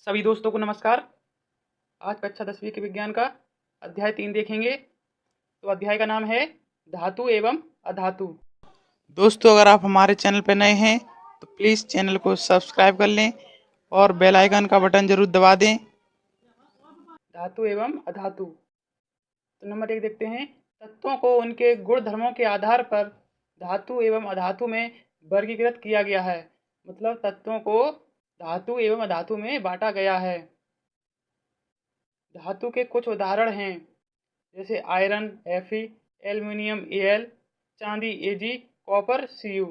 सभी दोस्तों को नमस्कार। आज कक्षा 10वीं के विज्ञान का अध्याय 3 देखेंगे। तो अध्याय का नाम है धातु एवं अधातु। दोस्तों, अगर आप हमारे चैनल पर नए हैं तो प्लीज़ चैनल को सब्सक्राइब कर लें और बेल आइकन का बटन जरूर दबा दें। धातु एवं अधातु। तो नंबर 1 देखते हैं। तत्वों को उनके गुण धर्मों के आधार पर धातु एवं अधातु में वर्गीकृत किया गया है। मतलब तत्वों को धातु एवं अधातु में बांटा गया है। धातु के कुछ उदाहरण हैं, जैसे आयरन Fe, एल्युमिनियम Al, चांदी Ag, कॉपर Cu।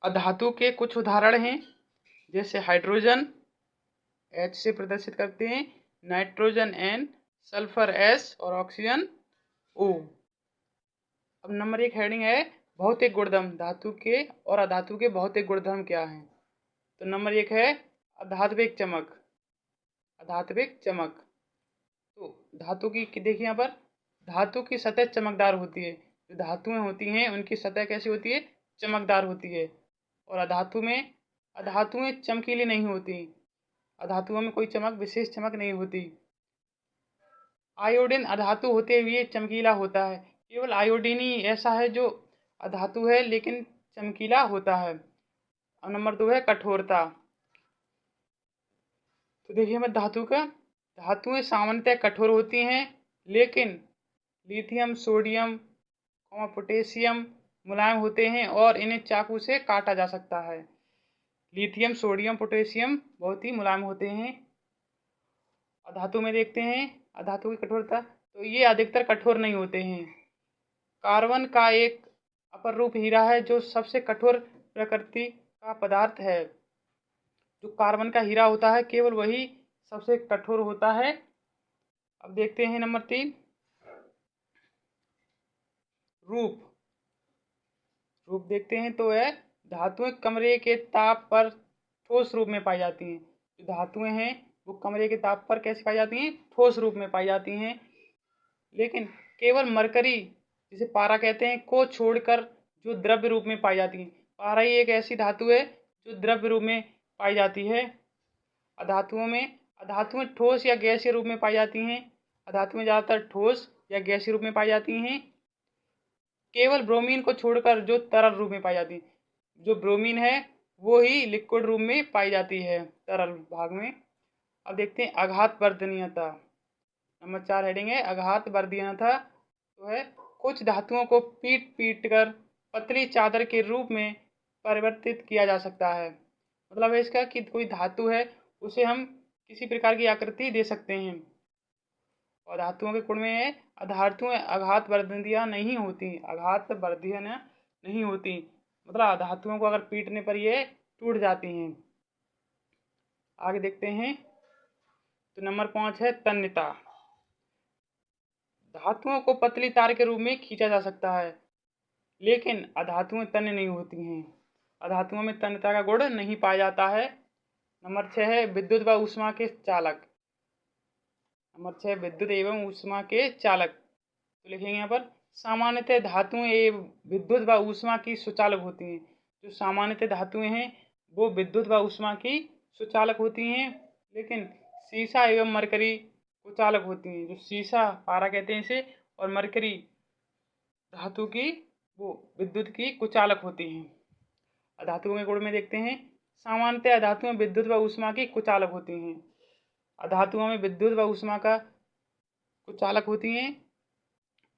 अधातु के कुछ उदाहरण हैं, जैसे हाइड्रोजन H से प्रदर्शित करते हैं, नाइट्रोजन N, सल्फर S और ऑक्सीजन O। अब नंबर 1 हेडिंग है भौतिक गुणधर्म। धातु के और अधातु के भौतिक गुणधर्म क्या हैं? तो नंबर 1 है अधात्विक चमक। अधात्विक चमक। तो धातु की देखिए, यहाँ पर धातु की सतह चमकदार होती है। जो धातुएं होती हैं उनकी सतह कैसी होती है? चमकदार होती है। और अधातुएं चमकीली नहीं होती। अधातुओं में कोई विशेष चमक नहीं होती। आयोडीन अधातु होते हुए चमकीला होता है। केवल आयोडीन ही ऐसा है जो अधातु है लेकिन चमकीला होता है। और नंबर 2 है कठोरता। तो देखिए हमें धातुएं सामान्यतः कठोर होती हैं, लेकिन लिथियम, सोडियम, पोटेशियम मुलायम होते हैं और इन्हें चाकू से काटा जा सकता है। लिथियम, सोडियम, पोटेशियम बहुत ही मुलायम होते हैं। अधातु में देखते हैं अधातु की कठोरता, तो ये अधिकतर कठोर नहीं होते हैं। कार्बन का एक अपर रूप हीरा है जो सबसे कठोर प्रकृति का पदार्थ है। जो कार्बन का हीरा होता है केवल वही सबसे कठोर होता है। अब देखते हैं नंबर 3 रूप देखते हैं। तो है धातुएं कमरे के ताप पर ठोस रूप में पाई जाती हैं। जो धातुएं हैं वो कमरे के ताप पर कैसे पाई जाती हैं? ठोस रूप में पाई जाती हैं। लेकिन केवल मरकरी, जिसे पारा कहते हैं, को छोड़कर जो द्रव्य रूप में पाई जाती है। पारा ही एक ऐसी धातु है जो द्रव्य रूप में पाई जाती है। अधातुएं ठोस या गैसीय रूप में पाई जाती हैं। अधातुएं ज़्यादातर ठोस या गैसीय रूप में पाई जाती हैं। केवल ब्रोमीन को छोड़कर जो तरल रूप में पाई जाती है। जो ब्रोमीन है वो ही लिक्विड रूप में पाई जाती है, तरल भाग में। अब देखते हैं आघात वर्धनीयता। नंबर 4 हेडिंग है आघात वर्धनीयता। तो है कुछ धातुओं को पीट कर पतली चादर के रूप में परिवर्तित किया जा सकता है। मतलब है इसका कि कोई धातु है उसे हम किसी प्रकार की आकृति दे सकते हैं। और धातुओं के गुण में है अधातुएं आघात वर्धनीय नहीं होती। आघात वर्धनीय नहीं होती, मतलब धातुओं को अगर पीटने पर ये टूट जाती हैं। आगे देखते हैं। तो नंबर 5 है तन्यता। धातुओं को पतली तार के रूप में खींचा जा सकता है, लेकिन अधातुएं तन्य नहीं होती हैं। अधातुओं में तन्यता का गुण नहीं पाया जाता है। नंबर 6 है विद्युत व ऊष्मा के चालक। नंबर 6 विद्युत एवं ऊष्मा के चालक। तो लिखेंगे यहाँ पर सामान्यतः धातुएं एवं विद्युत व ऊष्मा की सुचालक होती हैं। जो सामान्यतः धातुएं हैं वो विद्युत व ऊष्मा की सुचालक होती हैं, लेकिन सीसा एवं मरकरी कुचालक होती हैं। जो सीसा, पारा कहते हैं इसे, और मरकरी धातु की वो विद्युत की कुचालक होती हैं। अधातुओं के गुण में देखते हैं। सामान्यतः अधातुएं विद्युत व ऊष्मा की कुचालक होती हैं। अधातुओं में विद्युत व ऊष्मा का कुचालक होती हैं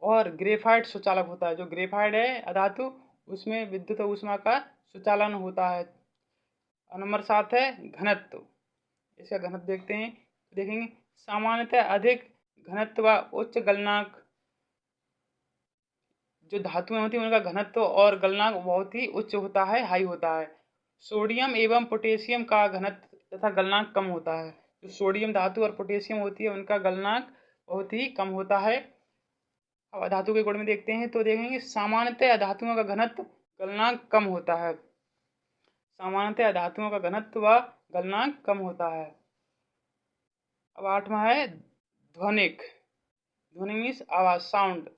और ग्रेफाइट सुचालक होता है। जो ग्रेफाइट है अधातु, उसमें विद्युत व ऊष्मा का सुचालन होता है। नंबर 7 है घनत्व। इसका घनत्व देखते हैं। देखेंगे सामान्यतः अधिक घनत्व व उच्च गलनांक। जो धातुएं होती हैं उनका घनत्व और गलनांक बहुत ही उच्च होता है, हाई होता है। सोडियम एवं पोटेशियम का घनत्व तथा गलनांक कम होता है। जो सोडियम धातु और पोटेशियम होती है उनका गलनांक बहुत ही कम होता है। अब अधातु के गुण में देखते हैं। तो देखेंगे सामान्यतः अधातुओं का घनत्व गलनांक कम होता है। सामान्यतः धातुओं का घनत्व व गलनांक कम होता है। अब 8वां है ध्वनिक। ध्वनि मीन्स आवाज, साउंड।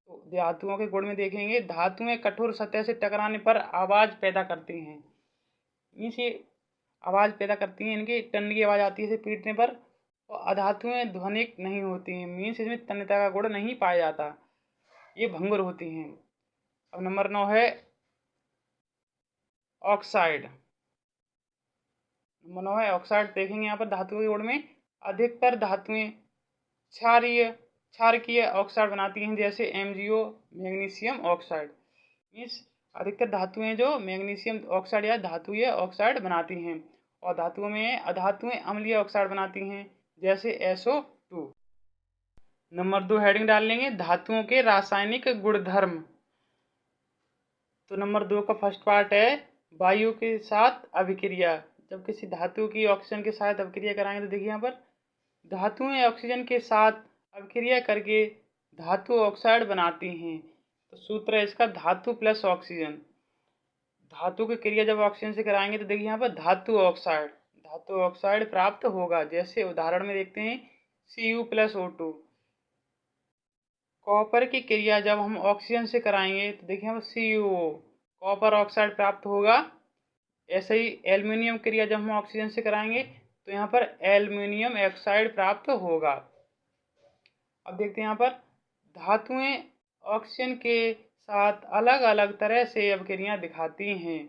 तो धातुओं के गुण में देखेंगे, धातुएं कठोर सतह से टकराने पर आवाज़ पैदा करती हैं। मीन्स ये आवाज़ पैदा करती हैं, इनकी टन की आवाज़ आती है इसे पीटने पर। और अधातुएं ध्वनिक नहीं होती हैं, मीन्स इसमें तन्यता का गुण नहीं पाया जाता, ये भंगुर होती हैं। अब नंबर 9 है ऑक्साइड। नंबर 9 है ऑक्साइड। देखेंगे यहाँ पर धातुओं के गुण में, अधिकतर धातुएं क्षारकीय ऑक्साइड बनाती हैं, जैसे MgO मैग्नीशियम ऑक्साइड। मीन्स अधिकतर धातुएं जो मैग्नीशियम ऑक्साइड या धातुीय ऑक्साइड बनाती हैं। और धातुओं में अधातुएं अम्लीय ऑक्साइड बनाती हैं, जैसे SO2। नंबर 2 हेडिंग डाल लेंगे, धातुओं के रासायनिक गुणधर्म। तो नंबर 2 का फर्स्ट पार्ट है वायु के साथ अभिक्रिया। जब किसी धातु की ऑक्सीजन के साथ अभिक्रिया कराएंगे तो देखिए यहाँ पर धातुएं ऑक्सीजन के साथ अभिक्रिया करके धातु ऑक्साइड बनाती हैं। तो सूत्र है इसका धातु प्लस ऑक्सीजन। धातु की क्रिया जब ऑक्सीजन से कराएंगे तो देखिए यहाँ पर धातु ऑक्साइड प्राप्त होगा। जैसे उदाहरण में देखते हैं Cu प्लस O2। कॉपर की क्रिया जब हम ऑक्सीजन से कराएंगे तो देखिए यहाँ पर CuO कॉपर ऑक्साइड प्राप्त होगा। ऐसे ही एल्युमिनियम क्रिया जब हम ऑक्सीजन से कराएंगे तो यहाँ पर एल्युमिनियम ऑक्साइड प्राप्त होगा। अब देखते हैं यहाँ पर धातुएं ऑक्सीजन के साथ अलग अलग तरह से अभिक्रियाएं दिखाती हैं।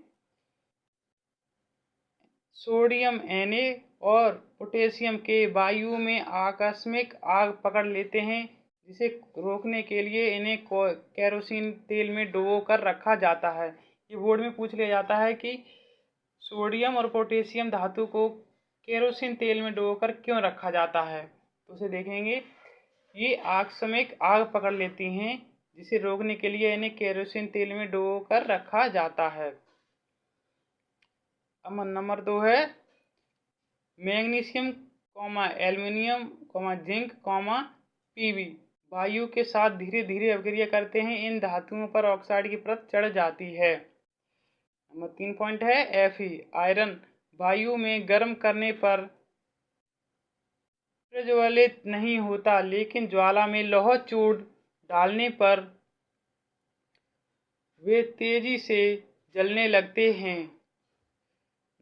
सोडियम Na और पोटेशियम के वायु में आकस्मिक आग पकड़ लेते हैं, जिसे रोकने के लिए इन्हें केरोसिन तेल में डुबो कर रखा जाता है। ये बोर्ड में पूछ लिया जाता है कि सोडियम और पोटेशियम धातु को केरोसिन तेल में डुबोकर क्यों रखा जाता है, तो उसे देखेंगे। ये आकस्मिक आग पकड़ लेती हैं, जिसे रोकने के लिए इन्हें केरोसिन तेल में डुबोकर रखा जाता है। अब नंबर 2 है मैग्नीशियम एल्युमिनियम जिंक Pb वायु के साथ धीरे धीरे अभिक्रिया करते हैं, इन धातुओं पर ऑक्साइड की परत चढ़ जाती है। नंबर 3 पॉइंट है Fe आयरन वायु में गर्म करने पर प्रज्वलित नहीं होता, लेकिन ज्वाला में लौह चूर्ण डालने पर वे तेजी से जलने लगते हैं।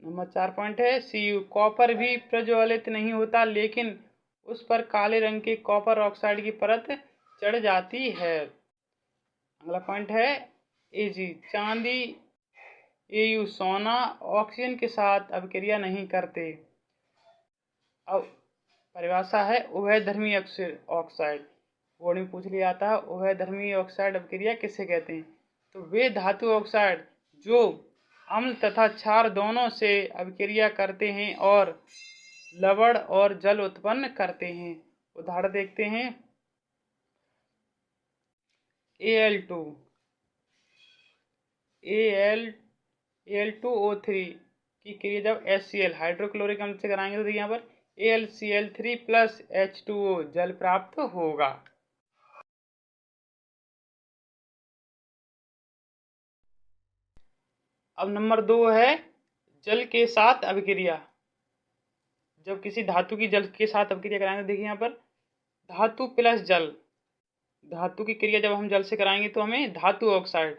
नंबर 4 पॉइंट है Cu कॉपर भी प्रज्वलित नहीं होता, लेकिन उस पर काले रंग के कॉपर ऑक्साइड की परत चढ़ जाती है। अगला पॉइंट है Ag चांदी Au सोना ऑक्सीजन के साथ अभिक्रिया नहीं करते। अब परिभाषा है उभयधर्मी ऑक्साइड। बोर्ड में पूछ लिया जाता है उभयधर्मी ऑक्साइड अभिक्रिया किसे कहते हैं, तो वे धातु ऑक्साइड जो अम्ल तथा क्षार दोनों से अभिक्रिया करते हैं और लवण और जल उत्पन्न करते हैं। उदाहरण देखते हैं Al2O3 की क्रिया जब HCl हाइड्रोक्लोरिक अम्ल से कराएंगे तो यहाँ पर AlCl3 प्लस H2O जल प्राप्त होगा। अब नंबर 2 है जल के साथ अभिक्रिया। जब किसी धातु की जल के साथ अभिक्रिया कराएंगे, देखिए यहाँ पर धातु प्लस जल, धातु की क्रिया जब हम जल से कराएंगे तो हमें धातु ऑक्साइड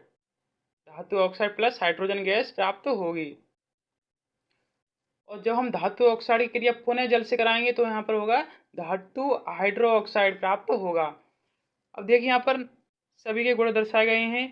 प्लस हाइड्रोजन गैस प्राप्त होगी। और जब हम धातु ऑक्साइड की क्रिया पुनः जल से कराएंगे तो यहाँ पर होगा धातु हाइड्रो ऑक्साइड प्राप्त होगा। अब देखिए यहाँ पर सभी के गुण दर्शाए गए हैं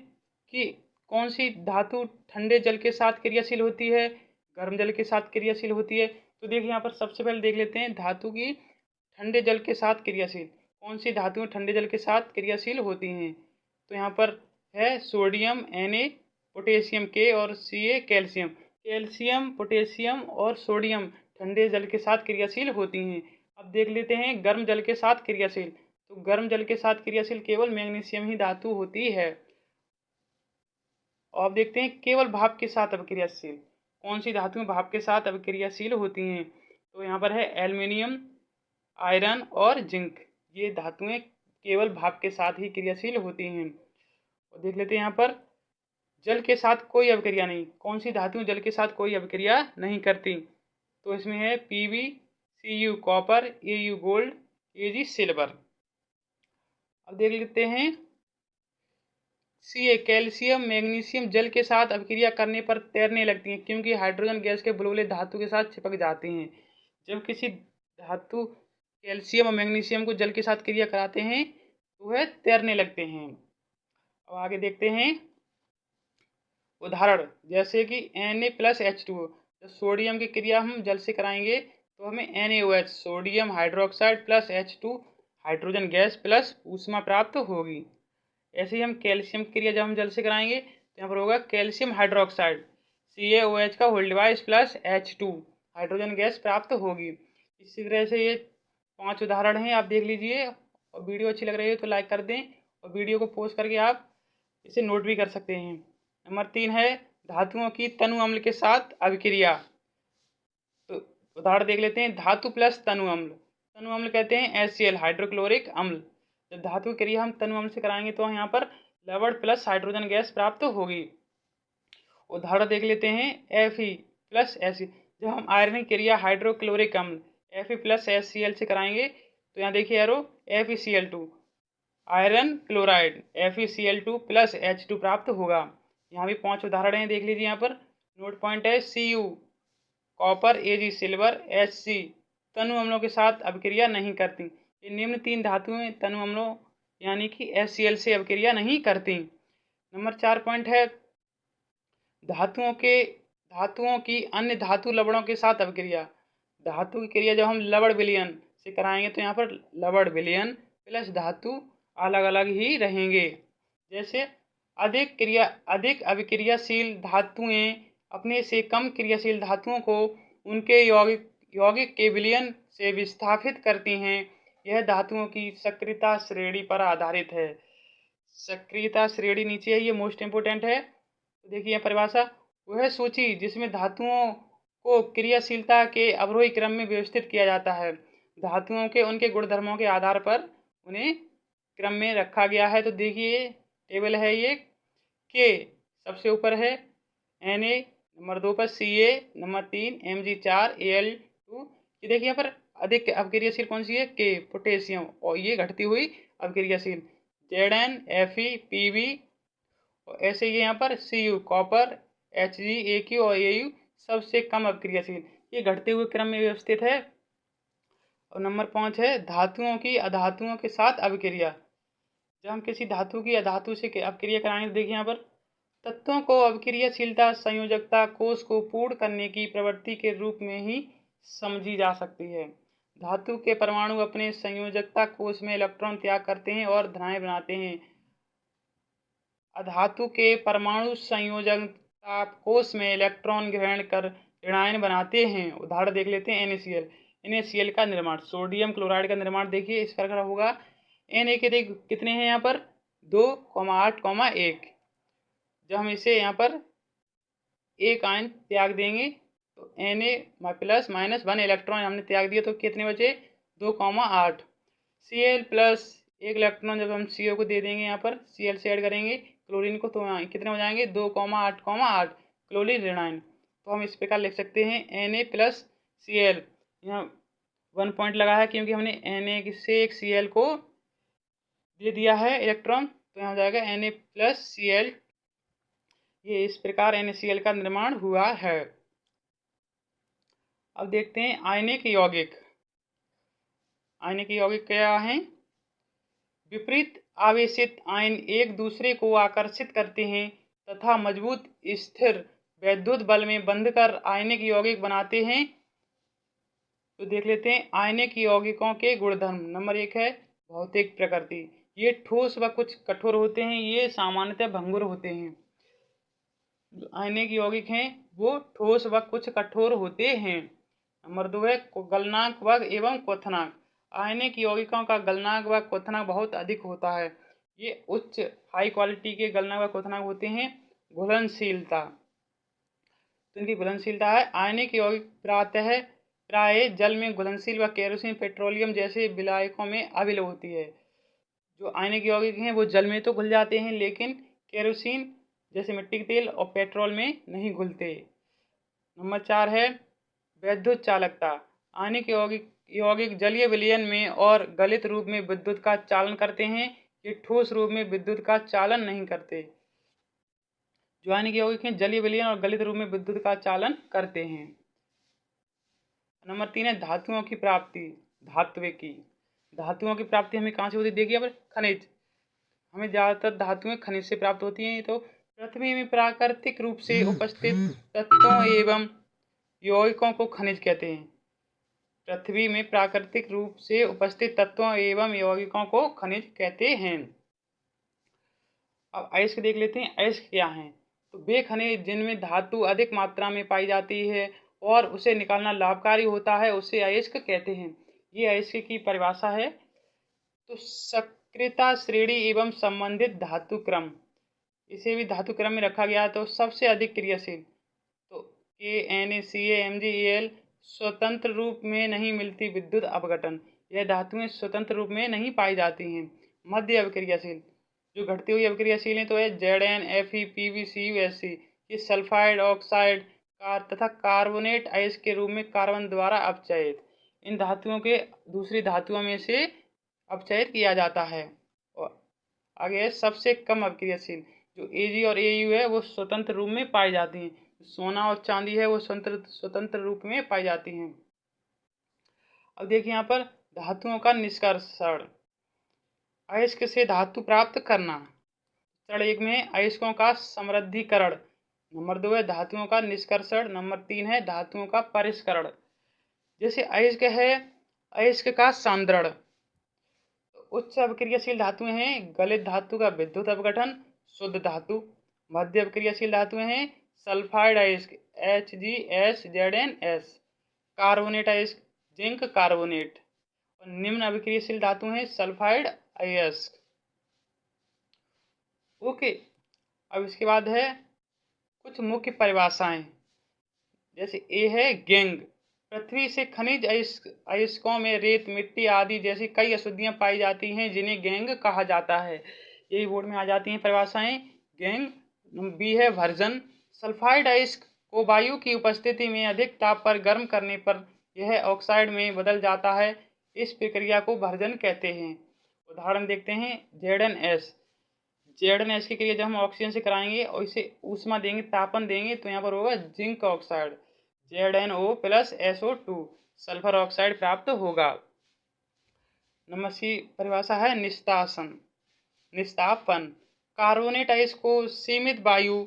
कि कौन सी धातु ठंडे जल के साथ क्रियाशील होती है, गर्म जल के साथ क्रियाशील होती है। तो देखिए यहाँ पर सबसे पहले देख लेते हैं धातु की ठंडे जल के साथ क्रियाशील, कौन सी धातुएं ठंडे जल के साथ क्रियाशील होती हैं। तो यहाँ पर है सोडियम Na, पोटेशियम K और Ca कैल्शियम। कैल्शियम, पोटेशियम और सोडियम ठंडे जल के साथ क्रियाशील होती हैं। अब देख लेते हैं गर्म जल के साथ क्रियाशील। तो गर्म जल के साथ क्रियाशील केवल मैग्नीशियम ही धातु होती है। और अब देखते हैं केवल भाप के साथ अभिक्रियाशील, कौन सी धातुएं भाप के साथ अभिक्रियाशील होती हैं। तो यहाँ पर है एल्युमिनियम, आयरन और जिंक। ये धातुएं केवल भाप के साथ ही क्रियाशील होती हैं। और देख लेते हैं यहाँ पर जल के साथ कोई अभिक्रिया नहीं, कौन सी धातुएं जल के साथ कोई अभिक्रिया नहीं करती। तो इसमें है Pb, Cu copper, Au gold, Ag silver. अब देख लेते हैं Ca कैल्शियम मैग्नीशियम जल के साथ अभिक्रिया करने पर तैरने लगती हैं, क्योंकि हाइड्रोजन गैस के बुलबुले धातु के साथ चिपक जाते हैं। जब किसी धातु कैल्शियम और मैग्नीशियम को जल के साथ क्रिया कराते हैं तो वह तैरने लगते हैं। अब आगे देखते हैं उदाहरण, जैसे कि Na+H2O। जब सोडियम की क्रिया हम जल से कराएंगे तो हमें NaOH sodium hydroxide plus H2 hydrogen gas plus ऊष्मा प्राप्त होगी। ऐसे ही हम कैल्शियम की क्रिया जब हम जल से कराएंगे तो यहाँ पर होगा कैल्शियम हाइड्रोक्साइड CaOH का होल डिवाइस प्लस H2 हाइड्रोजन गैस प्राप्त होगी। इसी तरह से ये 5 उदाहरण हैं, आप देख लीजिए। और वीडियो अच्छी लग रही है तो लाइक कर दें, और वीडियो को पॉज करके आप इसे नोट भी कर सकते हैं। नंबर 3 है धातुओं की तनु अम्ल के साथ अभिक्रिया। तो उदाहरण देख लेते हैं, धातु प्लस तनु अम्ल। तनु अम्ल कहते हैं HCl हाइड्रोक्लोरिक अम्ल। जब धातु की क्रिया हम तनु अम्ल से कराएंगे तो यहाँ पर लवण प्लस हाइड्रोजन गैस प्राप्त होगी। उदाहरण देख लेते हैं Fe+Hc। जब हम आयरन की क्रिया हाइड्रोक्लोरिक अम्ल Fe+HCl से कराएंगे तो यहाँ देखिए arrow FeCl2 iron chloride FeCl2 plus H2 प्राप्त होगा। यहाँ भी 5 उदाहरण हैं, देख लीजिए। यहाँ पर नोट पॉइंट है Cu copper Ag silver Hc तनु अम्लों के साथ अभिक्रिया नहीं करती। ये निम्न 3 धातुएं तनु अम्लों यानी कि HCl से अभिक्रिया नहीं करती। नंबर 4 पॉइंट है धातुओं की अन्य धातु लवणों के साथ अभिक्रिया। धातु की क्रिया जब हम लवण विलयन से कराएंगे तो यहाँ पर लवण विलयन प्लस धातु अलग अलग ही रहेंगे। जैसे अधिक अभिक्रियाशील धातुएं अपने से कम क्रियाशील धातुओं को उनके यौगिक के विलयन से विस्थापित करती हैं। यह धातुओं की सक्रियता श्रेणी पर आधारित है। सक्रियता श्रेणी नीचे है, ये मोस्ट इंपोर्टेंट है। तो देखिए परिभाषा, वह सूची जिसमें धातुओं को क्रियाशीलता के अवरोही क्रम में व्यवस्थित किया जाता है। धातुओं के उनके गुणधर्मों के आधार पर उन्हें क्रम में रखा गया है। तो देखिए टेबल है ये, के सबसे ऊपर है Na, नंबर 2 पर Ca, नंबर 3 Mg4 Al2। ये देखिए यहाँ पर अधिक अभिक्रियाशील कौन सी है, के पोटेशियम, और ये घटती हुई अभिक्रियाशील Zn Fe Pb। और ऐसे ये यहाँ पर Cu कॉपर Hg Aq और Au सबसे कम अभिक्रियाशील, ये घटते हुए क्रम में व्यवस्थित है। और नंबर 5 है धातुओं की अधातुओं के साथ अभिक्रिया। जब हम किसी धातु की अधातु से अभिक्रिया कराएंगे तो देखिए यहाँ पर तत्वों को अभिक्रियाशीलता संयोजकता कोष को पूर्ण करने की प्रवृत्ति के रूप में ही समझी जा सकती है। धातु के परमाणु अपने संयोजकता कोष में इलेक्ट्रॉन त्याग करते हैं और धनाएं बनाते हैं। अधातु के परमाणु संयोजकता कोष में इलेक्ट्रॉन ग्रहण कर ऋणायन बनाते हैं। उदाहरण देख लेते हैं NaCl। NaCl का निर्माण, सोडियम क्लोराइड का निर्माण देखिए इस प्रकार होगा। Na के कितने हैं यहाँ पर 2, 8, 1। जब हम इसे यहाँ पर एक आयन त्याग देंगे तो Na प्लस माइनस 1 इलेक्ट्रॉन हमने त्याग दिया तो कितने बचे 2, 8। Cl प्लस 1 इलेक्ट्रॉन जब हम CO को दे देंगे यहाँ पर Cl से ऐड करेंगे क्लोरीन को तो कितने हो जाएंगे 2, 8, 8 क्लोरीन ऋणायन। तो हम इस प्रकार लिख सकते हैं Na प्लस Cl। यहाँ 1 पॉइंट लगा है क्योंकि हमने Na से एक Cl को दे दिया है इलेक्ट्रॉन, तो यहाँ हो जाएगा Na प्लस Cl। ये इस प्रकार NaCl का निर्माण हुआ है। अब देखते हैं आयनिक यौगिक। आयनिक यौगिक क्या हैं? विपरीत आवेशित आयन एक दूसरे को आकर्षित करते हैं तथा मजबूत स्थिर वैद्युत बल में बंधकर आयनिक यौगिक बनाते हैं। तो देख लेते हैं आयनिक यौगिकों के गुणधर्म। नंबर 1 है भौतिक प्रकृति। ये ठोस व कुछ कठोर होते हैं, ये सामान्यतः भंगुर होते हैं। जो आयनिक यौगिक हैं वो ठोस व कुछ कठोर होते हैं। नंबर 2 है गलनांक व एवं क्वथनांक। आयनिक यौगिकों का गलनांक व क्वथनांक बहुत अधिक होता है। ये उच्च हाई क्वालिटी के गलनांक व क्वथनांक होते हैं। घुलनशीलता, तो इनकी घुलनशीलता है आयनिक यौगिक प्राय जल में घुलनशील व केरोसिन पेट्रोलियम जैसे विलायकों में अभिलय होती है। जो आयनिक यौगिक हैं वो जल में तो घुल जाते हैं लेकिन केरोसिन जैसे मिट्टी के तेल और पेट्रोल में नहीं घुलते। नंबर 4 है विद्युत चालकता। आयनिक यौगिक जलीय विलयन में और गलित रूप में विद्युत का चालन करते हैं। ये ठोस रूप में विद्युत का चालन नहीं करते। जो यानी कि यौगिक हैं जलीय विलयन और गलित रूप में विद्युत का चालन करते हैं। नंबर 3 है धातुओं की प्राप्ति। धातुओं की प्राप्ति हमें कहाँ से होती है? देखिए अब खनिज, हमें ज़्यादातर धातुएं खनिज से प्राप्त होती हैं। तो पृथ्वी में प्राकृतिक रूप से उपस्थित तत्वों एवं यौगिकों को खनिज कहते हैं। पृथ्वी में प्राकृतिक रूप से उपस्थित तत्वों एवं यौगिकों को खनिज कहते हैं। अब अयस्क देख लेते हैं। अयस्क क्या हैं? तो वे खनिज जिनमें धातु अधिक मात्रा में पाई जाती है और उसे निकालना लाभकारी होता है, उसे अयस्क कहते हैं। ये अयस्क की परिभाषा है। तो सक्रियता श्रेणी एवं संबंधित धातु क्रम, इसे भी धातु क्रम में रखा गया है। तो सबसे अधिक क्रियाशील, तो KNaCaMgAl स्वतंत्र रूप में नहीं मिलती विद्युत अपघटन, यह धातुएं स्वतंत्र रूप में नहीं पाई जाती हैं। मध्य अभिक्रियाशील, जो घटती हुई अभिक्रियाशील हैं, तो है Zn Fe Pb Cu Sc। ये सल्फाइड ऑक्साइड तथा कार्बोनेट अयस्क के रूप में कार्बन द्वारा अपचयित, इन धातुओं के दूसरी धातुओं में से अपचयित किया जाता है। और आगे है सबसे कम अभिक्रियाशील, जो Ag और Au है वो स्वतंत्र रूप में पाई जाती हैं। सोना और चांदी है वो स्वतंत्र रूप में पाई जाती हैं। अब देखिए यहाँ पर धातुओं का निष्कर्षण। अयस्क से धातु प्राप्त करना। चरण 1 में अयस्कों का समृद्धिकरण। नंबर 2 है धातुओं का निष्कर्षण। नंबर 3 है धातुओं का परिष्करण। जैसे अयस्क है, अयस्क का सांद्रण। उच्च अभिक्रियाशील धातुएं हैं गलित धातु का विद्युत अपघटन, शुद्ध धातु। मध्य अभिक्रियाशील धातुएं हैं सल्फाइड अयस्क HgSZnS, कार्बोनेट अयस्क जिंक कार्बोनेट। और निम्न अभिक्रियाशील धातु हैं सल्फाइड अयस्क। ओके, अब इसके बाद है कुछ मुख्य परिभाषाएं। जैसे ए है गैंग, पृथ्वी से खनिज अयस्कों में रेत, मिट्टी आदि जैसी कई अशुद्धियां पाई जाती हैं जिन्हें गैंग कहा जाता है। यही बोर्ड में आ जाती हैं परिभाषाएं, गैंग। बी है भर्जन, सल्फाइड अयस्क को वायु की उपस्थिति में अधिक ताप पर गर्म करने पर यह ऑक्साइड में बदल जाता है, इस प्रक्रिया को भर्जन कहते हैं। उदाहरण देखते हैं Zn की क्रिया जब हम ऑक्सीजन से कराएंगे और इसे ऊष्मा देंगे, तापन देंगे, तो यहाँ पर होगा zinc oxide ZnO+SO2 sulphur oxide प्राप्त होगा। नंबर सी परिभाषा है निस्तापन, कार्बोनेट अयस्क को सीमित वायु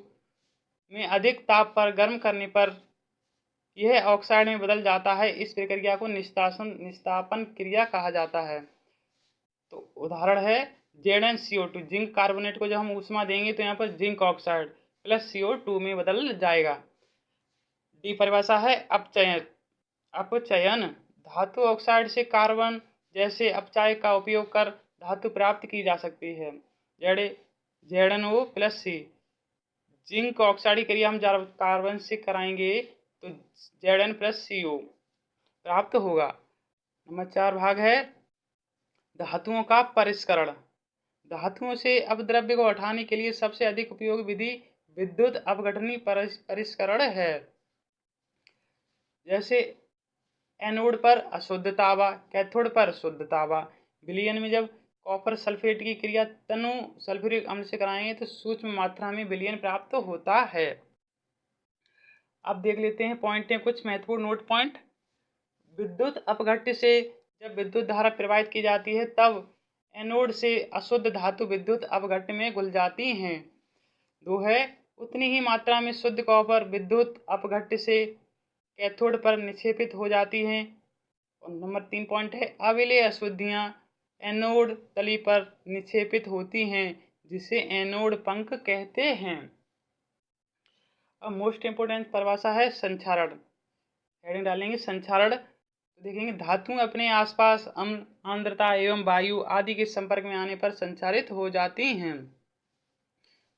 में अधिक ताप पर गर्म करने पर यह ऑक्साइड में बदल जाता है, इस प्रक्रिया को निस्तापन क्रिया कहा जाता है। तो उदाहरण है ZnCO2, जिंक कार्बोनेट को जब हम ऊष्मा देंगे तो यहाँ पर जिंक ऑक्साइड प्लस CO2 में बदल जाएगा। डी परिभाषा है अपचयन, धातु ऑक्साइड से कार्बन जैसे अपचायक का उपयोग कर धातु प्राप्त की जा सकती है। ZnO+C, जिंक ऑक्साइड की क्रिया हम कार्बन से कराएंगे तो Zn+CO प्राप्त होगा। नंबर 4 भाग है धातुओं का परिष्करण। धातुओं से अपद्रव्य को हटाने के लिए सबसे अधिक उपयोगी विधि विद्युत अपघटनी परिष्करण है। जैसे एनोड पर अशुद्ध तांबा, कैथोड पर शुद्ध तांबा। विलयन में जब कॉपर सल्फेट की क्रिया तनु सल्फ्यूरिक अम्ल से कराएंगे तो सूक्ष्म मात्रा में विलयन प्राप्त होता है। अब देख लेते हैं पॉइंट हैं कुछ महत्वपूर्ण नोट पॉइंट। विद्युत अपघट्य से जब विद्युत धारा प्रवाहित की जाती है तब एनोड से अशुद्ध धातु विद्युत अपघट्य में घुल जाती हैं। 2 है उतनी ही मात्रा में शुद्ध कॉपर विद्युत अपघट्य से कैथोड पर निक्षेपित हो जाती हैं। और नंबर 3 पॉइंट है अविलेय अशुद्धियाँ एनोड तली पर निक्षेपित होती हैं, जिसे एनोड पंख कहते हैं। अब मोस्ट इम्पोर्टेंट परिभाषा है संक्षारण। हेडिंग डालेंगे संक्षारण, तो देखेंगे धातुएं अपने आसपास आर्द्रता एवं वायु आदि के संपर्क में आने पर संक्षारित हो जाती हैं।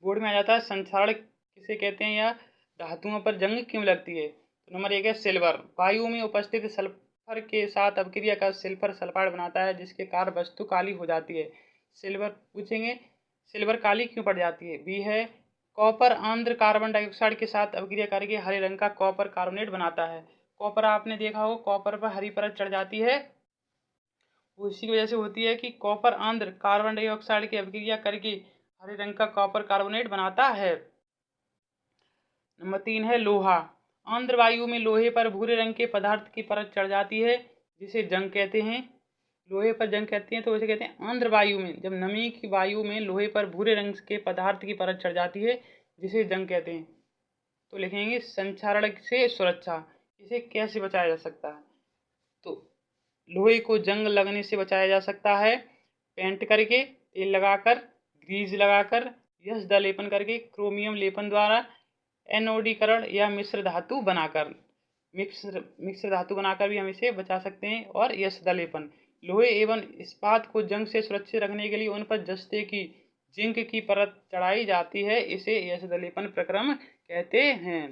बोर्ड में आ जाता है संक्षारण किसे कहते हैं या धातुओं पर जंग क्यों लगती है। तो नंबर 1 है सिल्वर, वायु में उपस्थित सल्फर के साथ अपक्रिया कर सिल्फर सल्फाइड बनाता है, जिसके कारण वस्तु काली हो जाती है। सिल्वर पूछेंगे सिल्वर काली क्यों पड़ जाती है। बी है कॉपर आंध्र कार्बन डाइऑक्साइड के साथ अपक्रिया करके हरे रंग का कॉपर कार्बोनेट बनाता है। कॉपर आपने देखा हो, कॉपर पर हरी परत चढ़ जाती है वो इसी की वजह से होती है कि कॉपर आंध्र कार्बन डाइऑक्साइड की अभिक्रिया करके हरे रंग का कॉपर कार्बोनेट बनाता है। नंबर 3 है लोहा। आंध्र वायु में लोहे पर भूरे रंग के पदार्थ की परत चढ़ जाती है, जिसे जंग कहते हैं। लोहे पर जंग कहते हैं तो उसे कहते हैं आंध्र वायु में, जब नमी की वायु में लोहे पर भूरे रंग के पदार्थ की परत चढ़ जाती है, जिसे जंग कहते हैं। तो लिखेंगे संक्षारण से सुरक्षा। इसे कैसे बचाया जा सकता है? तो लोहे को जंग लगने से बचाया जा सकता है पेंट करके, तेल लगाकर, ग्रीज लगाकर, यशदा लेपन करके, क्रोमियम लेपन द्वारा, एनओडीकरण या मिश्र धातु बनाकर। मिश्र धातु बनाकर भी हम इसे बचा सकते हैं। और यशदा लेपन, लोहे एवं इस्पात को जंग से सुरक्षित रखने के लिए उन पर जस्ते की जिंक की परत चढ़ाई जाती है, इसे यशदा लेपन प्रक्रम कहते हैं।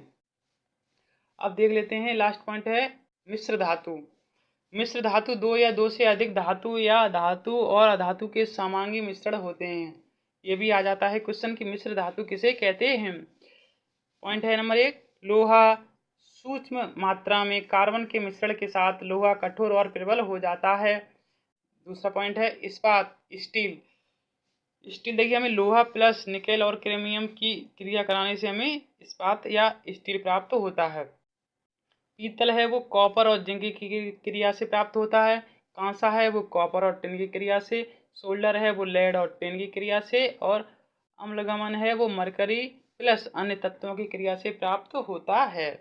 अब देख लेते हैं, लास्ट पॉइंट है मिश्र धातु। मिश्र धातु दो या दो से अधिक धातु या धातु और अधातु के समांगी मिश्रण होते हैं। ये भी आ जाता है क्वेश्चन कि मिश्र धातु किसे कहते हैं। पॉइंट है नंबर 1, लोहा सूक्ष्म मात्रा में कार्बन के मिश्रण के साथ लोहा कठोर और प्रबल हो जाता है। दूसरा पॉइंट है इस्पात, स्टील। स्टील देखिए, हमें लोहा प्लस निकेल और क्रोमियम की क्रिया कराने से हमें इस्पात या स्टील प्राप्त होता है। पीतल है वो कॉपर और जिंक की क्रिया से प्राप्त होता है। कांसा है वो कॉपर और टिन की क्रिया से। सोल्डर है वो लेड और टिन की क्रिया से। और अम्लगमन है वो मरकरी प्लस अन्य तत्वों की क्रिया से प्राप्त होता है।